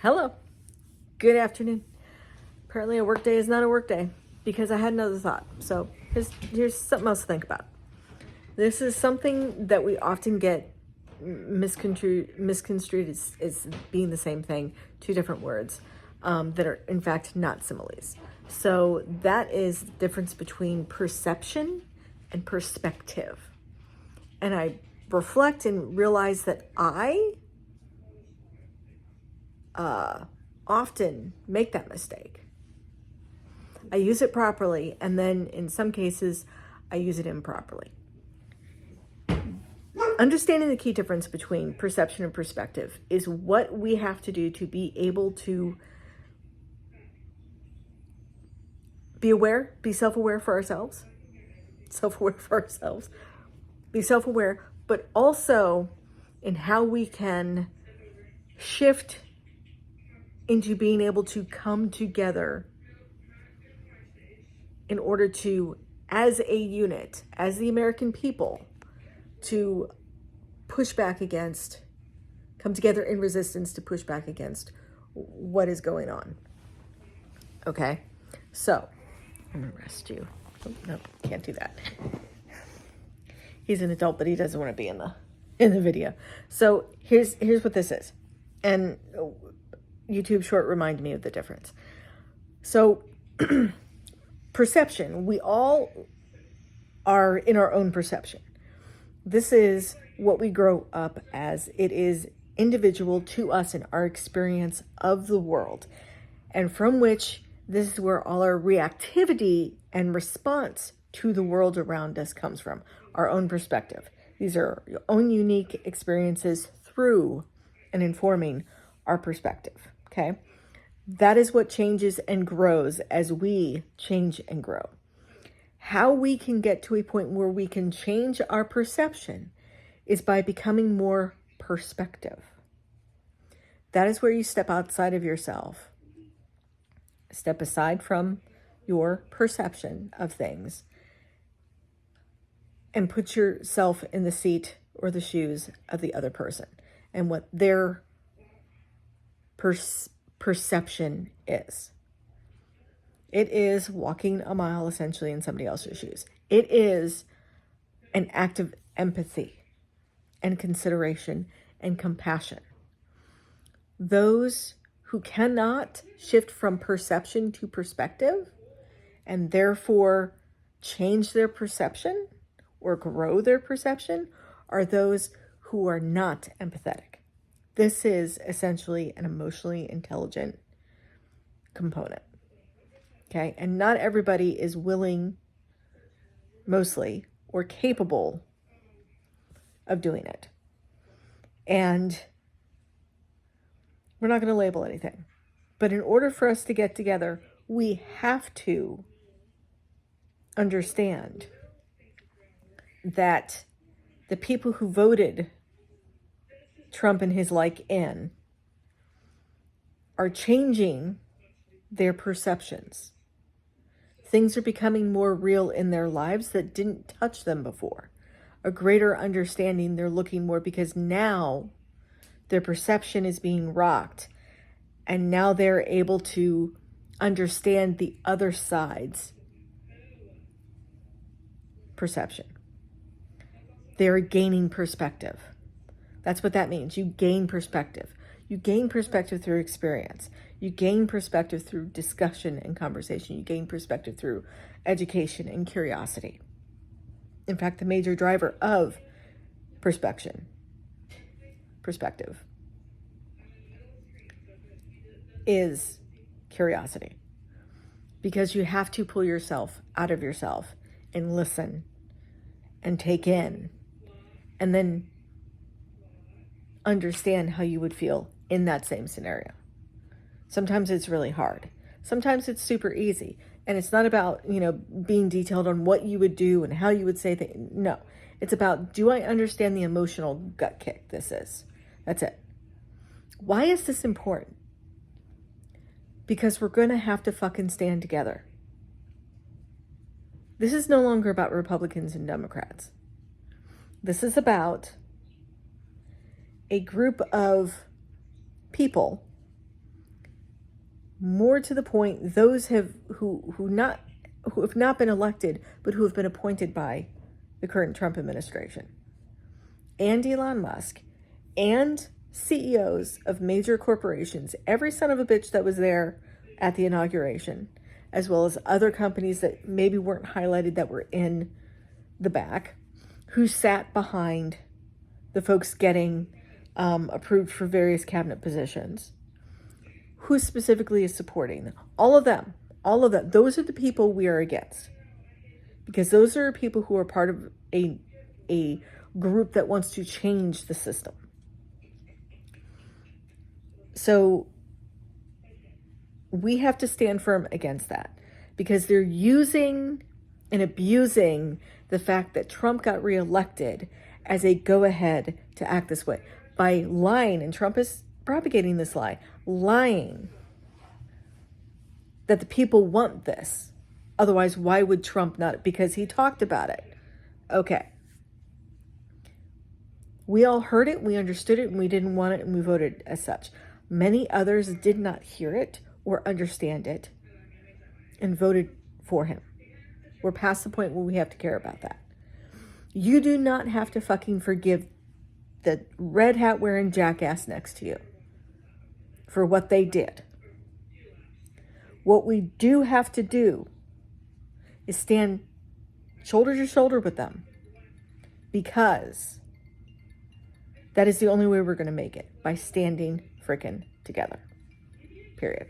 Hello. Good afternoon. Apparently a work day is not a work day because I had another thought. So here's something else to think about. This is something that we often get misconstrued as being the same thing, two different words that are in fact not similes. So that is the difference between perception and perspective. And I reflect and realize that I often make that mistake. I use it properly, and then in some cases, I use it improperly. Understanding the key difference between perception and perspective is what we have to do to be able to be aware, be self-aware for ourselves, be self-aware, but also in how we can shift into being able to come together in order to, as a unit, as the American people, to push back against, come together in resistance to push back against what is going on. Okay? So, I'm going to arrest you. Oh, no, can't do that. He's an adult, but he doesn't want to be in the video. So, here's what this is. And YouTube short reminded me of the difference. So, perception, we all are in our own perception. This is what we grow up as. It is individual to us in our experience of the world, and from which this is where all our reactivity and response to the world around us comes from, our own perspective. These are your own unique experiences through and informing our perspective, okay? That is what changes and grows as we change and grow. How we can get to a point where we can change our perception is by becoming more perspective. That is where you step outside of yourself, step aside from your perception of things, and put yourself in the seat or the shoes of the other person and what their perception is. It is walking a mile essentially in somebody else's shoes. It is an act of empathy and consideration and compassion. Those who cannot shift from perception to perspective and therefore change their perception or grow their perception are those who are not empathetic. This is essentially an emotionally intelligent component. Okay, and not everybody is willing, mostly, or capable of doing it. And we're not going to label anything. But in order for us to get together, we have to understand that the people who voted Trump and his like in are changing their perceptions. Things are becoming more real in their lives that didn't touch them before. A greater understanding, they're looking more because now their perception is being rocked and now they're able to understand the other side's perception. They're gaining perspective. That's what that means. You gain perspective. You gain perspective through experience. You gain perspective through discussion and conversation. You gain perspective through education and curiosity. In fact, the major driver of perspective, is curiosity. Because you have to pull yourself out of yourself and listen and take in and then understand how you would feel in that same scenario. Sometimes it's really hard. Sometimes it's super easy. And it's not about, being detailed on what you would do and how you would say things. No, it's about, do I understand the emotional gut kick this is? That's it. Why is this important? Because we're going to have to fucking stand together. This is no longer about Republicans and Democrats. This is about a group of people more to the point, those who have not been elected, but who have been appointed by the current Trump administration, and Elon Musk, and CEOs of major corporations, every son of a bitch that was there at the inauguration, as well as other companies that maybe weren't highlighted that were in the back, who sat behind the folks getting approved for various cabinet positions, who specifically is supporting them. All of them, those are the people we are against. Because those are people who are part of a group that wants to change the system. So we have to stand firm against that, because they're using and abusing the fact that Trump got reelected as a go-ahead to act this way by lying, and Trump is propagating this lie, lying that the people want this. Otherwise, why would Trump not? Because he talked about it. Okay. We all heard it, we understood it, and we didn't want it, and we voted as such. Many others did not hear it or understand it and voted for him. We're past the point where we have to care about that. You do not have to fucking forgive the red hat wearing jackass next to you for what they did. What we do have to do is stand shoulder to shoulder with them, because that is the only way we're going to make it, by standing frickin' together. Period.